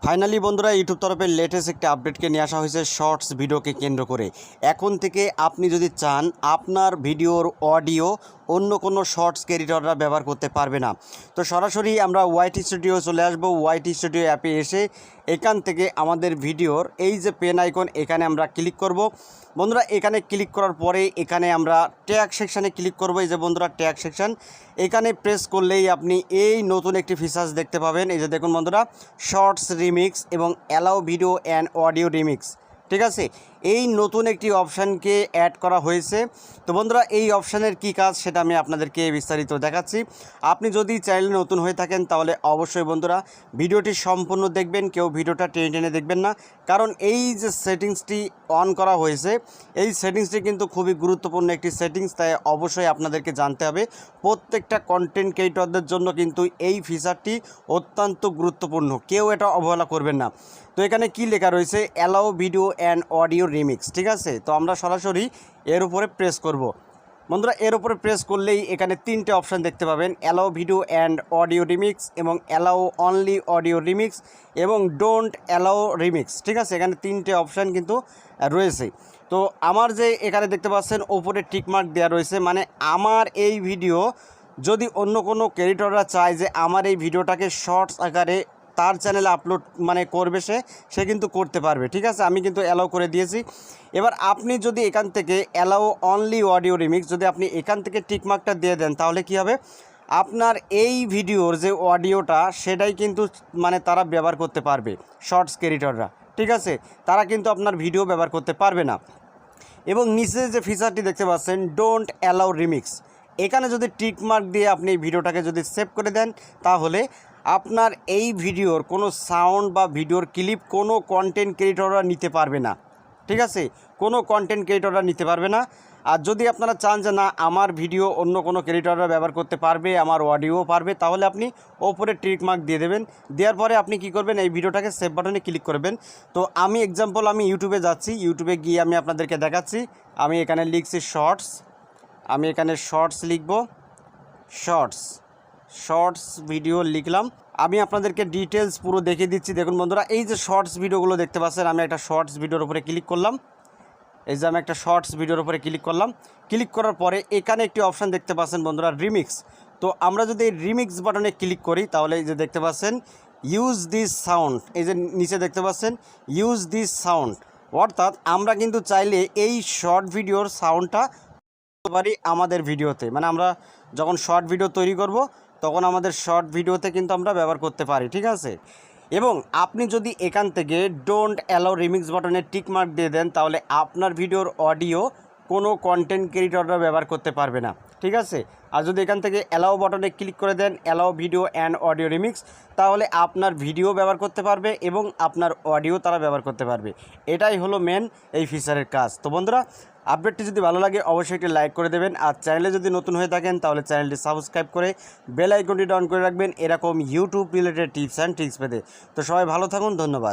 Finally বন্ধুরা YouTube তরফে latest একটা আপডেটকে নিয়ে আসা হয়েছে শর্টস ভিডিওকে কেন্দ্র করে। এখন থেকে আপনি যদি চান আপনার ভিডিওর অডিও অন্য কোনো শর্টস ক্রিয়েটররা ব্যবহার করতে পারবে না। তো সরাসরি আমরা ওয়াইট স্টুডিও চলে আসব। ওয়াইট স্টুডিও অ্যাপে এসে এখান থেকে আমাদের ভিডিওর এই যে পেন আইকন এখানে আমরা ক্লিক করব। বন্ধুরা এখানে ক্লিক করার পরে এখানে আমরা ট্যাগ সেকশানে ক্লিক করব। এই যে বন্ধুরা ট্যাগ সেকশান এখানে প্রেস করলেই আপনি এই নতুন একটি ফিচার্স দেখতে পাবেন। এই যে দেখুন বন্ধুরা, শর্টস রিমিক্স এবং allow video and audio remix, ঠিক আছে, এই নতুন একটি অপশানকে অ্যাড করা হয়েছে। তো বন্ধুরা এই অপশানের কি কাজ সেটা আমি আপনাদেরকে বিস্তারিত দেখাচ্ছি। আপনি যদি চ্যানেলে নতুন হয়ে থাকেন তাহলে অবশ্যই বন্ধুরা ভিডিওটি সম্পূর্ণ দেখবেন, কেউ ভিডিওটা টেনে টেনে দেখবেন না, কারণ এই যে সেটিংসটি অন করা হয়েছে এই সেটিংসটি কিন্তু খুবই গুরুত্বপূর্ণ একটি সেটিংস, তাই অবশ্যই আপনাদেরকে জানতে হবে। প্রত্যেকটা কন্টেন্ট ক্রিয়েটরদের জন্য কিন্তু এই ফিচারটি অত্যন্ত গুরুত্বপূর্ণ, কেউ এটা অবহেলা করবেন না। তো এখানে কি লেখা রয়েছে, allow video and audio remix, ঠিক আছে। তো আমরা সরাসরি এর উপরে প্রেস করব। বন্ধুরা এর উপরে প্রেস করলেই এখানে তিনটে অপশান দেখতে পাবেন, allow video and audio remix এবং অ্যালাউ অনলি অডিও রিমিক্স এবং ডোন্ট অ্যালাউ রিমিক্স, ঠিক আছে। এখানে তিনটে অপশান কিন্তু রয়েছে। তো আমার যে এখানে দেখতে পাচ্ছেন ওপরে টিকমার্ক দেওয়া রয়েছে, মানে আমার এই ভিডিও যদি অন্য কোনো ক্রিয়েটররা চায় যে আমার এই ভিডিওটাকে শর্টস আকারে তার চ্যানেলে আপলোড করবে, সে কিন্তু করতে পারবে, ঠিক আছে। আমি কিন্তু অ্যালাউ করে দিয়েছি। এবার আপনি যদি এখান থেকে অ্যালাউ অনলি অডিও রিমিক্স যদি আপনি এখান থেকে টিকমার্কটা দিয়ে দেন তাহলে কি হবে, আপনার এই ভিডিওর যে অডিওটা সেটাই কিন্তু তারা ব্যবহার করতে পারবে, শর্টস ক্রিয়েটররা, ঠিক আছে। তারা কিন্তু আপনার ভিডিও ব্যবহার করতে পারবে না। এবং নিচে যে ফিচারটি দেখতে পাচ্ছেন ডোন্ট অ্যালাউ রিমিক্স, এখানে যদি টিকমার্ক দিয়ে আপনি এই ভিডিওটাকে যদি সেভ করে দেন তাহলে আপনার এই ভিডিওর কোনো সাউন্ড বা ভিডিওর ক্লিপ কোনো কন্টেন্ট ক্রিয়েটররা নিতে পারবে না, ঠিক আছে, কোনো কন্টেন্ট ক্রিয়েটররা নিতে পারবে না। আর যদি আপনারা চান যে না আমার ভিডিও অন্য কোনো ক্রিয়েটররা ব্যবহার করতে পারবে, আমার অডিও পারবে, তাহলে আপনি ওপরে টিকমার্ক দিয়ে দেবেন। দেওয়ার পরে আপনি কি করবেন, এই ভিডিওটাকে সেভ বাটনে ক্লিক করবেন। তো আমি এক্সাম্পল আমি ইউটিউবে যাচ্ছি, ইউটিউবে গিয়ে আমি আপনাদেরকে দেখাচ্ছি। আমি এখানে লিখছি শর্টস, আমি এখানে শর্টস লিখব, শর্টস ভিডিও লিখলাম। আমি আপনাদেরকে ডিটেলস পুরো দেখিয়ে দিচ্ছি। দেখুন বন্ধুরা এই যে শর্টস ভিডিওগুলো দেখতে পাচ্ছেন, আমি একটা শর্টস ভিডিওর উপরে ক্লিক করলাম। এই যে আমি একটা শর্টস ভিডিওর উপরে ক্লিক করলাম। ক্লিক করার পরে এখানে একটি অপশান দেখতে পাচ্ছেন বন্ধুরা, রিমিক্স। তো আমরা যদি এই রিমিক্স বাটনে ক্লিক করি তাহলে এই যে দেখতে পাচ্ছেন ইউজ দিস সাউন্ড, এই যে নিচে দেখতে পাচ্ছেন ইউজ দিস সাউন্ড, অর্থাৎ আমরা কিন্তু চাইলে এই শর্ট ভিডিওর সাউন্ডটা পারি আমাদের ভিডিওতে, আমরা যখন শর্ট ভিডিও তৈরি করব তখন আমাদের শর্ট ভিডিওতে কিন্তু আমরা ব্যবহার করতে পারি, ঠিক আছে। এবং আপনি যদি এখান থেকে ডোন্ট অ্যালাউ রিমিক্স বাটনে টিকমার্ক দিয়ে দেন তাহলে আপনার ভিডিওর অডিও কোনো কন্টেন্ট ক্রিয়েটররা ব্যবহার করতে পারবে না, ঠিক আছে। আর যদি এখান থেকে অ্যালাউ বাটনে ক্লিক করে দেন allow video and audio remix, তাহলে আপনার ভিডিও ব্যবহার করতে পারবে এবং আপনার অডিও তারা ব্যবহার করতে পারবে। এটাই হলো মেন এই ফিচারের কাজ। তো বন্ধুরা আপডেটটি যদি ভালো লাগে অবশ্যই একটি লাইক করে দেবেন, আর চ্যানেলে যদি নতুন হয়ে থাকেন তাহলে চ্যানেলটি সাবস্ক্রাইব করে বেল আইকনটি অন করে রাখবেন এরকম YouTube related tips and tricks পেতে। তো সবাই ভালো থাকুন, ধন্যবাদ।